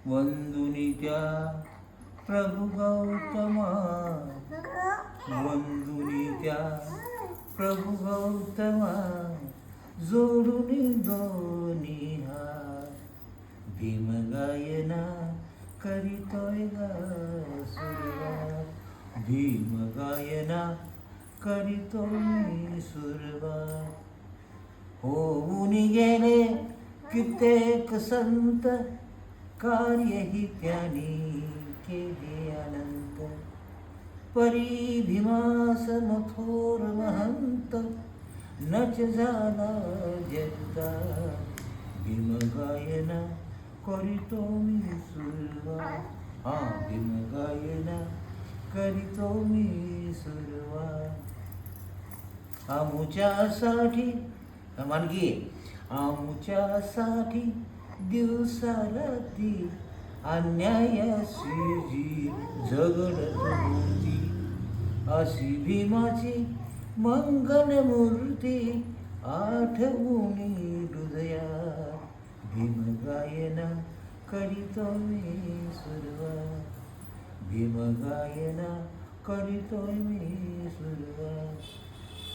वंदुनी त्या प्रभु गौतमा, वंदुनी त्या प्रभु गौतमा, जोडून दोन्ही हात, भीम गायना करीतोय गा सुरुवात, भीम गायना करीतोय सुरुवात. होऊन गेले कित्येक संत, कार्यही त्यांनी केले अनंत. परी भीमासन थोर महंत, नच झाला जगता. भीम गायना करीतो मी सुरुवात, हा भीम गायना करीतो मी सुरुवात. आमुच्यासाठी मानगी, आमुच्यासाठी दिवसा रात्री अन्यायाशी जी झगडत होती. अशी भीमाची मंगल मूर्ती आठवून हृदयात. भीम गायना करीतो मी सुरुवात, भीम गायना करीतो मी सुरुवात.